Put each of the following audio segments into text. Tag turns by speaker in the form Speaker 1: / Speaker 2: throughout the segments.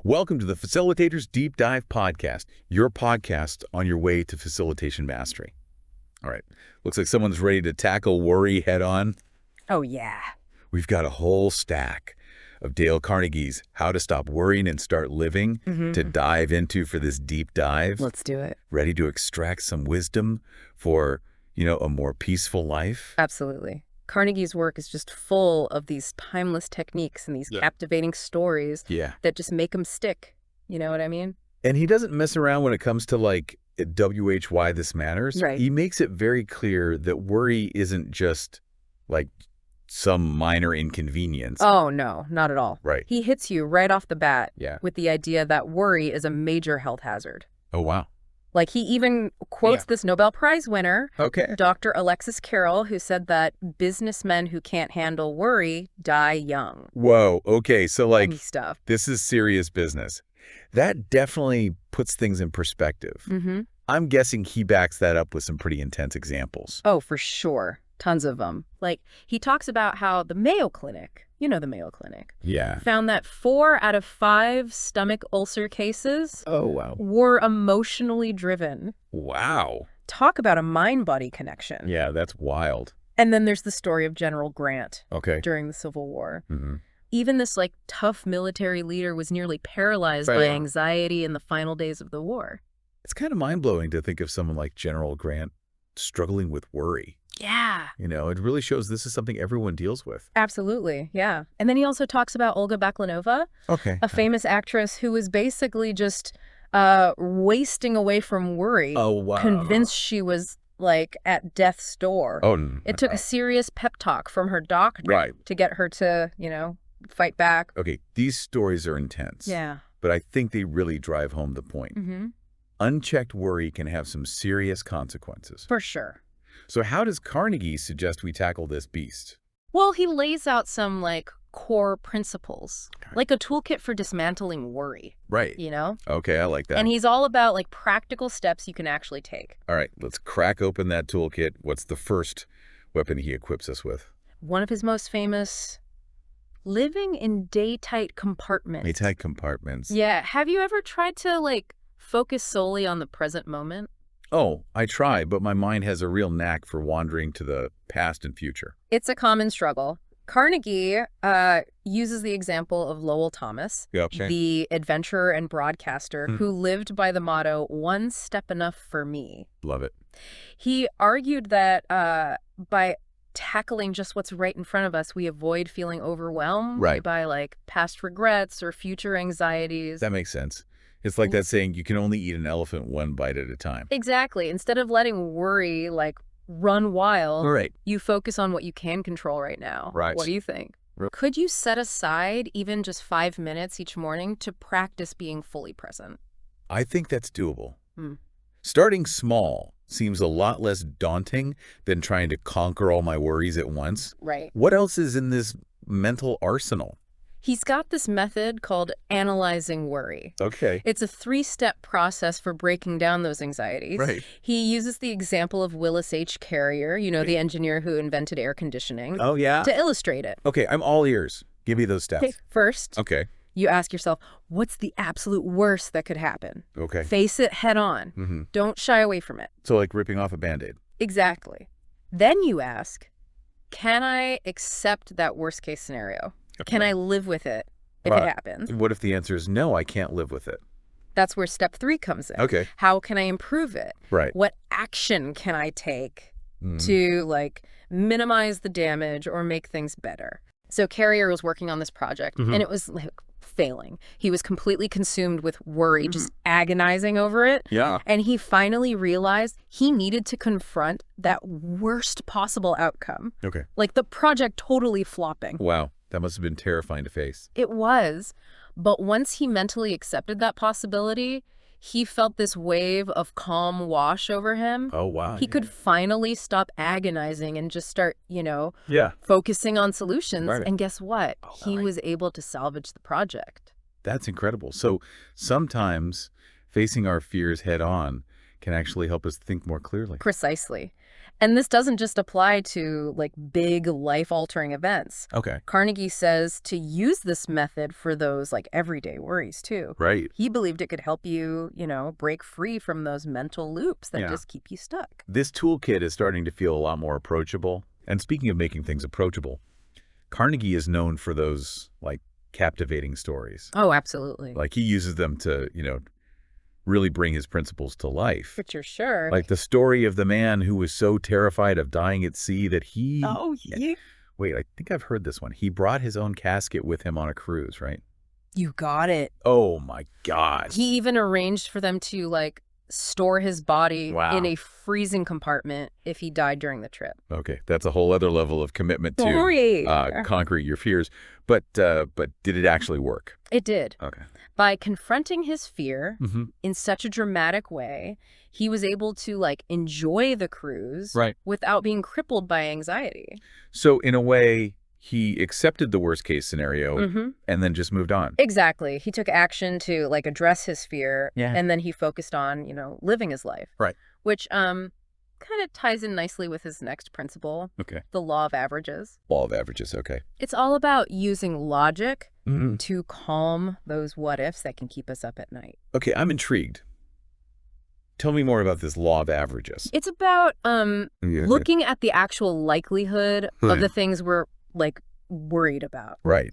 Speaker 1: Welcome to the Facilitators Deep Dive podcast, your podcast on your way to facilitation mastery. All right, looks like someone's ready to tackle worry head on.
Speaker 2: Oh, yeah.
Speaker 1: We've got a whole stack of Dale Carnegie's How to Stop Worrying and Start Living to dive into for this deep dive.
Speaker 2: Let's do it.
Speaker 1: Ready to extract some wisdom for, a more peaceful life?
Speaker 2: Absolutely. Carnegie's work is just full of these timeless techniques and these captivating stories that just make them stick. You know what I mean?
Speaker 1: And he doesn't mess around when it comes to why this matters.
Speaker 2: Right.
Speaker 1: He makes it very clear that worry isn't just like some minor inconvenience.
Speaker 2: Oh, no, not at all.
Speaker 1: Right.
Speaker 2: He hits you right off the bat
Speaker 1: Yeah.
Speaker 2: with the idea that worry is a major health hazard.
Speaker 1: Oh, wow.
Speaker 2: Like, he even quotes this Nobel Prize winner,
Speaker 1: Okay.
Speaker 2: Dr. Alexis Carrel, who said that businessmen who can't handle worry die young.
Speaker 1: Whoa. Okay. So
Speaker 2: Funny stuff.
Speaker 1: this is serious business. That definitely puts things in perspective. I'm guessing he backs that up with some pretty intense examples.
Speaker 2: Oh, for sure. Tons of them. Like, he talks about how the Mayo Clinic, the Mayo Clinic,
Speaker 1: Yeah.
Speaker 2: found that 4 out of 5 stomach ulcer cases
Speaker 1: Oh, wow.
Speaker 2: were emotionally driven.
Speaker 1: Wow.
Speaker 2: Talk about a mind-body connection.
Speaker 1: Yeah, that's wild.
Speaker 2: And then there's the story of General Grant
Speaker 1: Okay.
Speaker 2: during the Civil War.
Speaker 1: Mm-hmm.
Speaker 2: Even this, tough military leader was nearly paralyzed by anxiety in the final days of the war.
Speaker 1: It's kind of mind-blowing to think of someone like General Grant struggling with worry.
Speaker 2: Yeah.
Speaker 1: It really shows this is something everyone deals with.
Speaker 2: Absolutely, yeah. And then he also talks about Olga Baklanova,
Speaker 1: Okay.
Speaker 2: a famous actress who was basically just wasting away from worry.
Speaker 1: Oh, wow.
Speaker 2: Convinced she was, at death's door.
Speaker 1: Oh,
Speaker 2: It took a serious pep talk from her doctor to get her to, fight back.
Speaker 1: Okay, these stories are intense.
Speaker 2: Yeah.
Speaker 1: But I think they really drive home the point. Unchecked worry can have some serious consequences.
Speaker 2: For sure.
Speaker 1: So how does Carnegie suggest we tackle this beast?
Speaker 2: Well, he lays out some, core principles, like a toolkit for dismantling worry.
Speaker 1: Right. Okay, I like that.
Speaker 2: And he's all about, practical steps you can actually take.
Speaker 1: All right, let's crack open that toolkit. What's the first weapon he equips us with?
Speaker 2: One of his most famous, living in day-tight compartments.
Speaker 1: Day-tight compartments.
Speaker 2: Yeah. Have you ever tried to, focus solely on the present moment?
Speaker 1: Oh, I try, but my mind has a real knack for wandering to the past and future.
Speaker 2: It's a common struggle. Carnegie uses the example of Lowell Thomas, the adventurer and broadcaster who lived by the motto, "One step enough for me."
Speaker 1: Love it.
Speaker 2: He argued that by tackling just what's right in front of us, we avoid feeling overwhelmed by past regrets or future anxieties.
Speaker 1: That makes sense. It's like that saying, you can only eat an elephant one bite at a time.
Speaker 2: Exactly. Instead of letting worry run wild,
Speaker 1: Right.
Speaker 2: you focus on what you can control right now.
Speaker 1: Right.
Speaker 2: What do you think? Could you set aside even just 5 minutes each morning to practice being fully present?
Speaker 1: I think that's doable. Starting small seems a lot less daunting than trying to conquer all my worries at once.
Speaker 2: Right.
Speaker 1: What else is in this mental arsenal?
Speaker 2: He's got this method called analyzing worry.
Speaker 1: Okay.
Speaker 2: It's a 3-step process for breaking down those anxieties.
Speaker 1: Right.
Speaker 2: He uses the example of Willis H. Carrier, the engineer who invented air conditioning,
Speaker 1: Oh, yeah?
Speaker 2: to illustrate it.
Speaker 1: Okay, I'm all ears. Give me those steps.
Speaker 2: Okay, first,
Speaker 1: Okay.
Speaker 2: you ask yourself, what's the absolute worst that could happen?
Speaker 1: Okay.
Speaker 2: Face it head on. Don't shy away from it.
Speaker 1: So like ripping off a Band-Aid.
Speaker 2: Exactly. Then you ask, can I accept that worst case scenario? Can I live with it if it happens?
Speaker 1: What if the answer is no, I can't live with it?
Speaker 2: That's where step 3 comes in.
Speaker 1: Okay.
Speaker 2: How can I improve it?
Speaker 1: Right.
Speaker 2: What action can I take to minimize the damage or make things better? So Carrier was working on this project and it was failing. He was completely consumed with worry, just agonizing over it.
Speaker 1: Yeah.
Speaker 2: And he finally realized he needed to confront that worst possible outcome.
Speaker 1: Okay.
Speaker 2: The project totally flopping.
Speaker 1: Wow. That must have been terrifying to face.
Speaker 2: It was. But once he mentally accepted that possibility, he felt this wave of calm wash over him.
Speaker 1: Oh, wow.
Speaker 2: He could finally stop agonizing and just start, focusing on solutions.
Speaker 1: Right.
Speaker 2: And guess what? He was able to salvage the project.
Speaker 1: That's incredible. So sometimes facing our fears head on can actually help us think more clearly.
Speaker 2: Precisely. And this doesn't just apply to like big life-altering events.
Speaker 1: Okay.
Speaker 2: Carnegie says to use this method for those like everyday worries too.
Speaker 1: Right.
Speaker 2: He believed it could help you, break free from those mental loops that just keep you stuck.
Speaker 1: This toolkit is starting to feel a lot more approachable. And speaking of making things approachable, Carnegie is known for those like captivating stories.
Speaker 2: Oh, absolutely.
Speaker 1: Like he uses them to, really bring his principles to life.
Speaker 2: For sure.
Speaker 1: Like the story of the man who was so terrified of dying at sea that he...
Speaker 2: Oh, yeah.
Speaker 1: Wait, I think I've heard this one. He brought his own casket with him on a cruise, right?
Speaker 2: You got it.
Speaker 1: Oh, my God.
Speaker 2: He even arranged for them to, like, store his body
Speaker 1: Wow.
Speaker 2: in a freezing compartment if he died during the trip.
Speaker 1: Okay, that's a whole other level of commitment to conquering your fears. But did it actually work?
Speaker 2: It did.
Speaker 1: Okay.
Speaker 2: By confronting his fear in such a dramatic way, he was able to, like, enjoy the cruise without being crippled by anxiety.
Speaker 1: So, in a way, he accepted the worst-case scenario and then just moved on.
Speaker 2: Exactly. He took action to, like, address his fear, and then he focused on, living his life.
Speaker 1: Right.
Speaker 2: Which kind of ties in nicely with his next principle, the law of averages.
Speaker 1: Law of averages, okay.
Speaker 2: It's all about using logic to calm those what-ifs that can keep us up at night.
Speaker 1: Okay, I'm intrigued. Tell me more about this law of averages.
Speaker 2: It's about looking at the actual likelihood of the things we're, like, worried about.
Speaker 1: Right.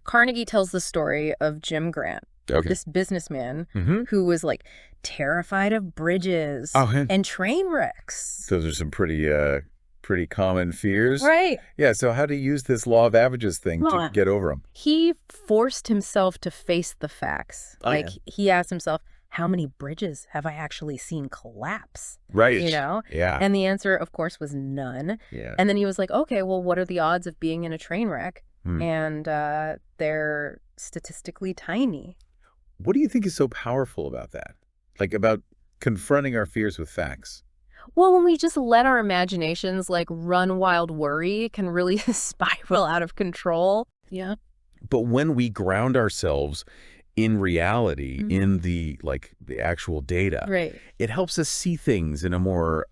Speaker 2: Carnegie tells the story of Jim Grant, this businessman who was, like, terrified of bridges and train wrecks.
Speaker 1: Those are some pretty common fears.
Speaker 2: Right.
Speaker 1: Yeah, so how do you use this law of averages thing to get over them?
Speaker 2: He forced himself to face the facts. He asked himself, how many bridges have I actually seen collapse?
Speaker 1: Right.
Speaker 2: Yeah. And the answer, of course, was none.
Speaker 1: Yeah.
Speaker 2: And then he was like, okay, well, what are the odds of being in a train wreck? And they're statistically tiny.
Speaker 1: What do you think is so powerful about that? Like about confronting our fears with facts?
Speaker 2: Well, when we just let our imaginations, like, run wild worry, it can really spiral out of control. Yeah.
Speaker 1: But when we ground ourselves in reality, in the actual data, it helps us see things in a more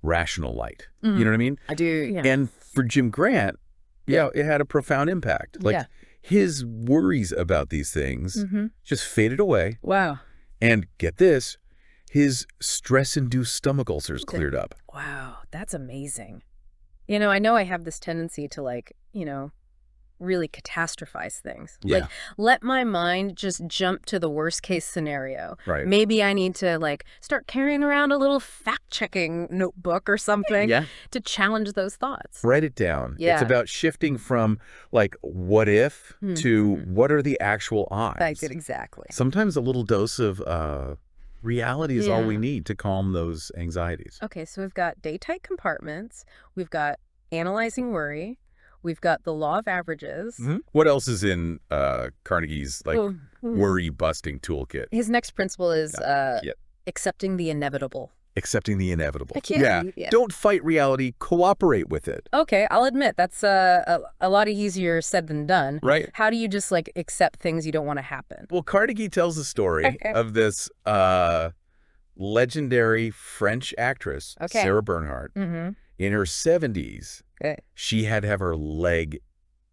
Speaker 1: rational light. You know what I mean?
Speaker 2: I do, yeah.
Speaker 1: And for Jim Grant, it had a profound impact. Like his worries about these things just faded away.
Speaker 2: Wow.
Speaker 1: And get this, his stress-induced stomach ulcers cleared up.
Speaker 2: Wow, that's amazing. I know I have this tendency to, like, really catastrophize things.
Speaker 1: Yeah.
Speaker 2: Like, let my mind just jump to the worst case scenario.
Speaker 1: Right.
Speaker 2: Maybe I need to, like, start carrying around a little fact-checking notebook or something to challenge those thoughts.
Speaker 1: Write it down.
Speaker 2: Yeah.
Speaker 1: It's about shifting from, like, what if to what are the actual odds.
Speaker 2: That's it, exactly.
Speaker 1: Sometimes a little dose of reality is all we need to calm those anxieties.
Speaker 2: Okay, so we've got day-tight compartments. We've got analyzing worry. We've got the law of averages.
Speaker 1: What else is in Carnegie's worry-busting toolkit?
Speaker 2: His next principle is accepting the inevitable.
Speaker 1: Accepting the inevitable.
Speaker 2: I can't.
Speaker 1: Yeah. Don't fight reality. Cooperate with it.
Speaker 2: Okay, I'll admit that's a lot easier said than done.
Speaker 1: Right.
Speaker 2: How do you just, like, accept things you don't want to happen?
Speaker 1: Well, Carnegie tells the story of this legendary French actress, Sarah Bernhardt. In her 70s, she had to have her leg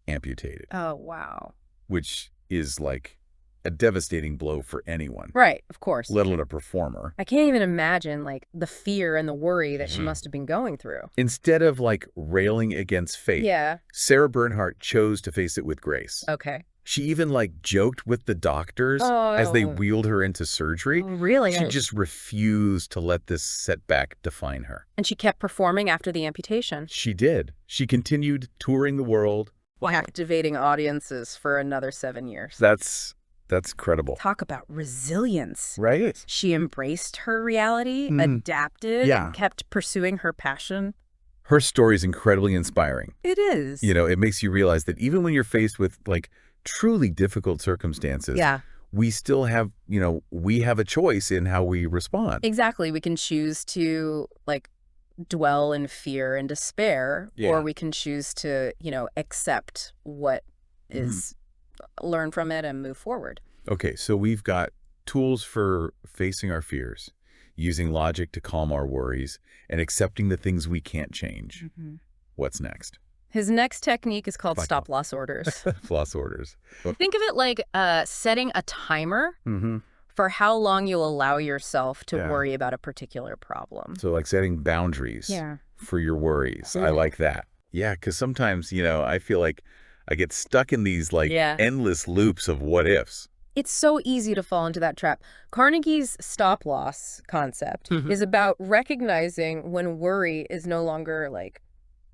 Speaker 1: amputated.
Speaker 2: Oh, wow.
Speaker 1: Which is like a devastating blow for anyone.
Speaker 2: Right, of course.
Speaker 1: Let alone a performer.
Speaker 2: I can't even imagine, like, the fear and the worry that she must have been going through.
Speaker 1: Instead of, like, railing against fate, Sarah Bernhardt chose to face it with grace.
Speaker 2: Okay.
Speaker 1: She even, like, joked with the doctors as they wheeled her into surgery.
Speaker 2: Oh, really?
Speaker 1: She just refused to let this setback define her.
Speaker 2: And she kept performing after the amputation.
Speaker 1: She did. She continued touring the world.
Speaker 2: Activating audiences for another 7 years.
Speaker 1: That's credible.
Speaker 2: Talk about resilience.
Speaker 1: Right.
Speaker 2: She embraced her reality, adapted, and kept pursuing her passion.
Speaker 1: Her story is incredibly inspiring.
Speaker 2: It is.
Speaker 1: It makes you realize that even when you're faced with, like, truly difficult circumstances, we still have, we have a choice in how we respond.
Speaker 2: Exactly. We can choose to, like, dwell in fear and despair, or we can choose to, accept what is, learn from it and move forward.
Speaker 1: Okay, so we've got tools for facing our fears. using logic to calm our worries, and accepting the things we can't change. What's next?
Speaker 2: His next technique is called stop-loss orders.
Speaker 1: Loss orders.
Speaker 2: Think of it like setting a timer for how long you'll allow yourself to worry about a particular problem.
Speaker 1: So like setting boundaries for your worries. I like that. Yeah, because sometimes, I feel like I get stuck in these endless loops of what ifs.
Speaker 2: It's so easy to fall into that trap. Carnegie's stop-loss concept is about recognizing when worry is no longer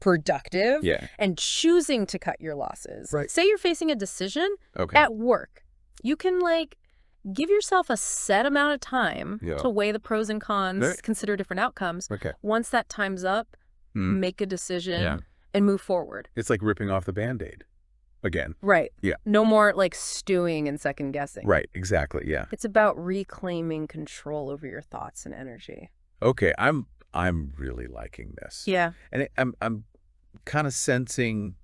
Speaker 2: productive and choosing to cut your losses.
Speaker 1: Right.
Speaker 2: Say you're facing a decision at work. You can give yourself a set amount of time to weigh the pros and cons, consider different outcomes. Once that time's up, make a decision and move forward.
Speaker 1: It's like ripping off the Band-Aid again.
Speaker 2: Right.
Speaker 1: Yeah.
Speaker 2: No more stewing and second guessing.
Speaker 1: Right. Exactly. Yeah.
Speaker 2: It's about reclaiming control over your thoughts and energy.
Speaker 1: Okay. I'm really liking this.
Speaker 2: Yeah.
Speaker 1: And I'm kind of sensing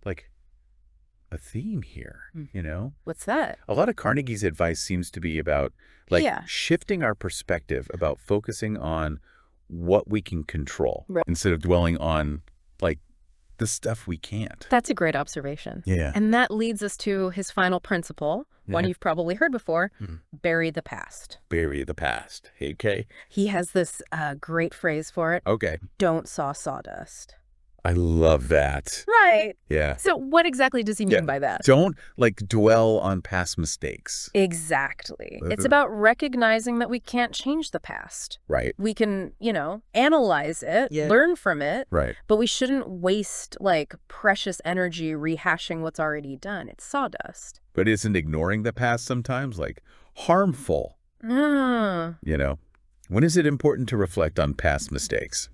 Speaker 1: a theme here,
Speaker 2: What's that?
Speaker 1: A lot of Carnegie's advice seems to be about shifting our perspective, about focusing on what we can control instead of dwelling on the stuff we can't.
Speaker 2: That's a great observation.
Speaker 1: Yeah.
Speaker 2: And that leads us to his final principle, one you've probably heard before, bury the past.
Speaker 1: Bury the past. Okay.
Speaker 2: He has this great phrase for it.
Speaker 1: Okay.
Speaker 2: Don't saw sawdust.
Speaker 1: I love that.
Speaker 2: Right.
Speaker 1: Yeah.
Speaker 2: So what exactly does he mean by that?
Speaker 1: Don't dwell on past mistakes.
Speaker 2: Exactly. It's about recognizing that we can't change the past.
Speaker 1: Right.
Speaker 2: We can, analyze it, learn from it.
Speaker 1: Right.
Speaker 2: But we shouldn't waste precious energy rehashing what's already done. It's sawdust.
Speaker 1: But isn't ignoring the past sometimes harmful? When is it important to reflect on past mistakes?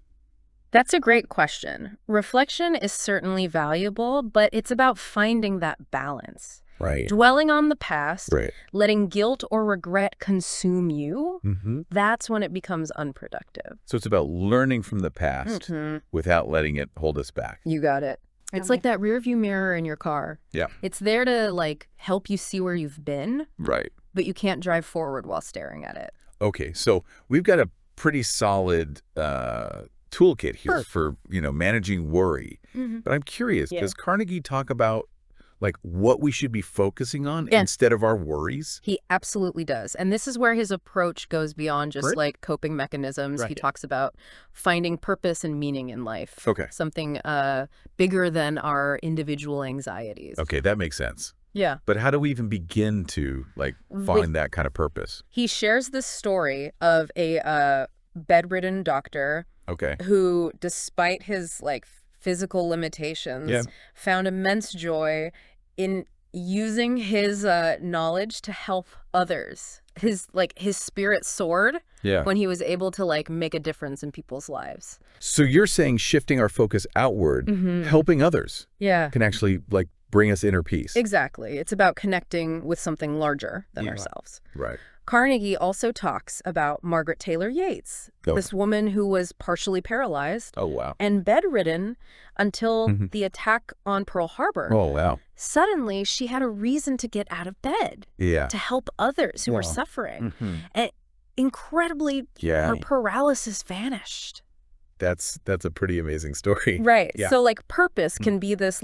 Speaker 2: That's a great question. Reflection is certainly valuable, but it's about finding that balance.
Speaker 1: Right.
Speaker 2: Dwelling on the past, letting guilt or regret consume you, that's when it becomes unproductive.
Speaker 1: So it's about learning from the past without letting it hold us back.
Speaker 2: You got it. It's like that rear view mirror in your car. Yeah. It's there to help you see where you've been.
Speaker 1: Right.
Speaker 2: But you can't drive forward while staring at it.
Speaker 1: Okay. So we've got a pretty solid toolkit here for managing worry, but I'm curious, does Carnegie talk about what we should be focusing on instead of our worries?
Speaker 2: He absolutely does, and this is where his approach goes beyond just coping mechanisms. He talks about finding purpose and meaning in life. Something bigger than our individual anxieties.
Speaker 1: Okay, that makes sense.
Speaker 2: Yeah.
Speaker 1: But how do we even begin to find that kind of purpose?
Speaker 2: He shares this story of a bedridden doctor who, despite his physical limitations, found immense joy in using his knowledge to help others. His spirit soared when he was able to make a difference in people's lives.
Speaker 1: So you're saying shifting our focus outward, helping others, can actually bring us inner peace.
Speaker 2: Exactly. It's about connecting with something larger than ourselves.
Speaker 1: Right.
Speaker 2: Carnegie also talks about Margaret Taylor Yates, this woman who was partially paralyzed and bedridden until the attack on Pearl Harbor.
Speaker 1: Oh, wow.
Speaker 2: Suddenly, she had a reason to get out of bed to help others who were suffering. And incredibly, her paralysis vanished.
Speaker 1: That's a pretty amazing story.
Speaker 2: Right. Yeah. So purpose can be this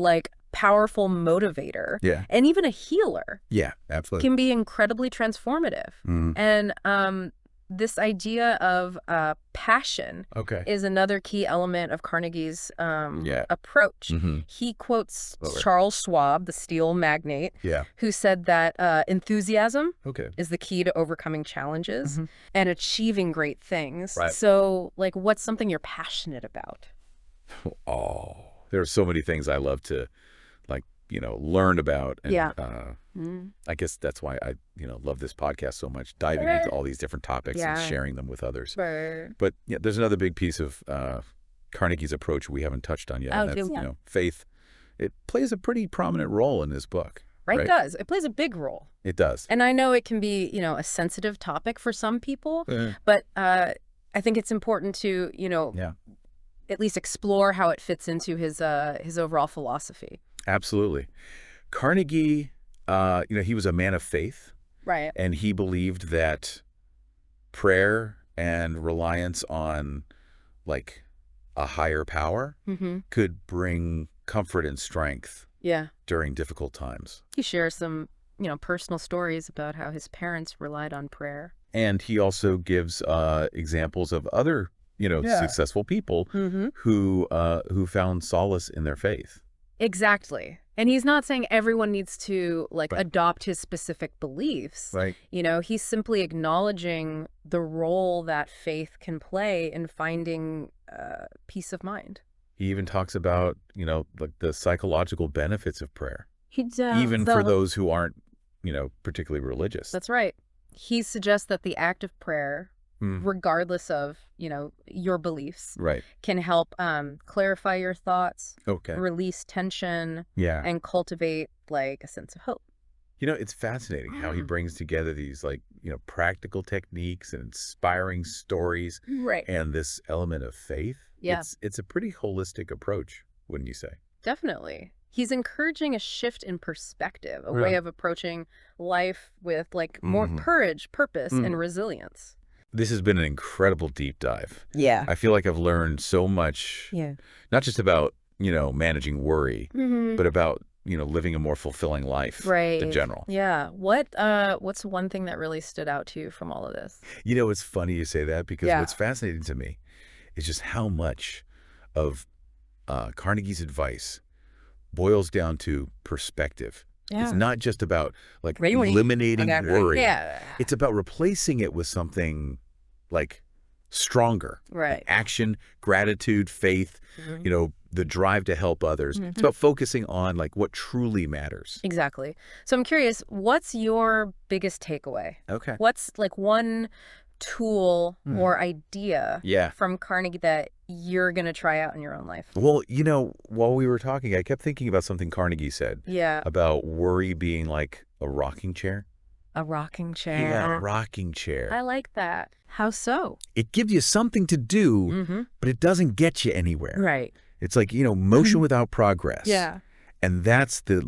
Speaker 2: powerful motivator and even a healer.
Speaker 1: Yeah, absolutely.
Speaker 2: Can be incredibly transformative. And this idea of passion is another key element of Carnegie's approach. He quotes Charles Schwab, the steel magnate, who said that enthusiasm is the key to overcoming challenges and achieving great things. Right. So what's something you're passionate about?
Speaker 1: Oh, there are so many things I love to learn about. And, I guess that's why I, love this podcast so much, diving into all these different topics and sharing them with others. But there's another big piece of Carnegie's approach we haven't touched on yet. And that's, faith. It plays a pretty prominent role in this book.
Speaker 2: Right? It does. It plays a big role.
Speaker 1: It does.
Speaker 2: And I know it can be, a sensitive topic for some people, but I think it's important to, at least explore how it fits into his overall philosophy.
Speaker 1: Absolutely. Carnegie, he was a man of faith.
Speaker 2: Right.
Speaker 1: And he believed that prayer and reliance on like a higher power could bring comfort and strength during difficult times.
Speaker 2: He shares some, personal stories about how his parents relied on prayer.
Speaker 1: And he also gives examples of other, successful people who found solace in their faith.
Speaker 2: Exactly. And he's not saying everyone needs to adopt his specific beliefs.
Speaker 1: Right.
Speaker 2: He's simply acknowledging the role that faith can play in finding peace of mind.
Speaker 1: He even talks about, the psychological benefits of prayer.
Speaker 2: He does.
Speaker 1: Even for those who aren't, particularly religious.
Speaker 2: That's right. He suggests that the act of prayer, regardless of, your beliefs, can help clarify your thoughts, release tension, and cultivate a sense of hope.
Speaker 1: It's fascinating how he brings together these practical techniques and inspiring stories and this element of faith.
Speaker 2: Yeah.
Speaker 1: It's a pretty holistic approach, wouldn't you say?
Speaker 2: Definitely. He's encouraging a shift in perspective, a way of approaching life with more courage, purpose, and resilience.
Speaker 1: This has been an incredible deep dive.
Speaker 2: Yeah.
Speaker 1: I feel like I've learned so much, not just about, managing worry, but about, living a more fulfilling life in general.
Speaker 2: Yeah. What's one thing that really stood out to you from all of this?
Speaker 1: It's funny you say that because what's fascinating to me is just how much of Carnegie's advice boils down to perspective. Yeah. It's not just about eliminating worry.
Speaker 2: Yeah.
Speaker 1: It's about replacing it with something stronger.
Speaker 2: Right.
Speaker 1: Action, gratitude, faith, the drive to help others. It's about focusing on what truly matters.
Speaker 2: Exactly. So I'm curious, what's your biggest takeaway?
Speaker 1: Okay.
Speaker 2: What's one tool or idea from Carnegie that you're going to try out in your own life?
Speaker 1: Well, while we were talking, I kept thinking about something Carnegie said about worry being like a rocking chair.
Speaker 2: A rocking chair.
Speaker 1: Yeah, a rocking chair.
Speaker 2: I like that. How so?
Speaker 1: It gives you something to do, but it doesn't get you anywhere.
Speaker 2: Right.
Speaker 1: It's like, motion without progress.
Speaker 2: Yeah.
Speaker 1: And that's the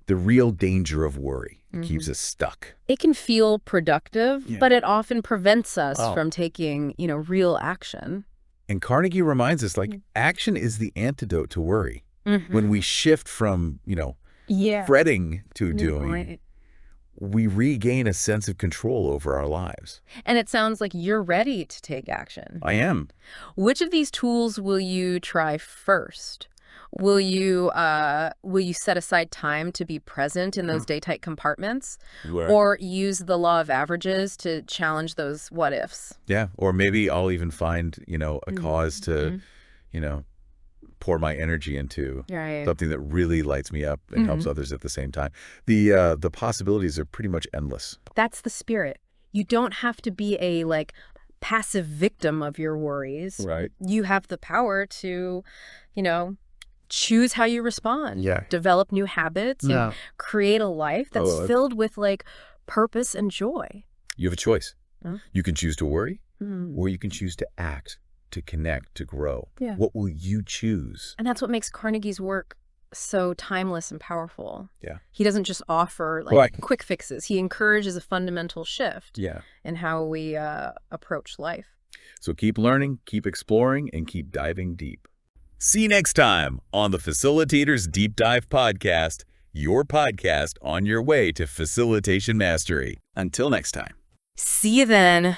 Speaker 1: real danger of worry. It keeps us stuck.
Speaker 2: It can feel productive, but it often prevents us from taking, real action.
Speaker 1: And Carnegie reminds us, action is the antidote to worry. When we shift from, fretting to doing, we regain a sense of control over our lives.
Speaker 2: And it sounds like you're ready to take action.
Speaker 1: I am.
Speaker 2: Which of these tools will you try first? Will you set aside time to be present in those day-tight compartments? Or use the law of averages to challenge those what-ifs?
Speaker 1: Yeah, or maybe I'll even find, a cause to, pour my energy into something that really lights me up and helps others at the same time. The possibilities are pretty much endless.
Speaker 2: That's the spirit. You don't have to be a passive victim of your worries.
Speaker 1: Right.
Speaker 2: You have the power to, choose how you respond.
Speaker 1: Yeah.
Speaker 2: Develop new habits and create a life that's filled with purpose and joy.
Speaker 1: You have a choice. You can choose to worry or you can choose to act, to connect, to grow.
Speaker 2: Yeah.
Speaker 1: What will you choose?
Speaker 2: And that's what makes Carnegie's work so timeless and powerful.
Speaker 1: Yeah.
Speaker 2: He doesn't just offer quick fixes. He encourages a fundamental shift in how we approach life.
Speaker 1: So keep learning, keep exploring, and keep diving deep. See you next time on the Facilitators Deep Dive podcast, your podcast on your way to facilitation mastery. Until next time.
Speaker 2: See you then.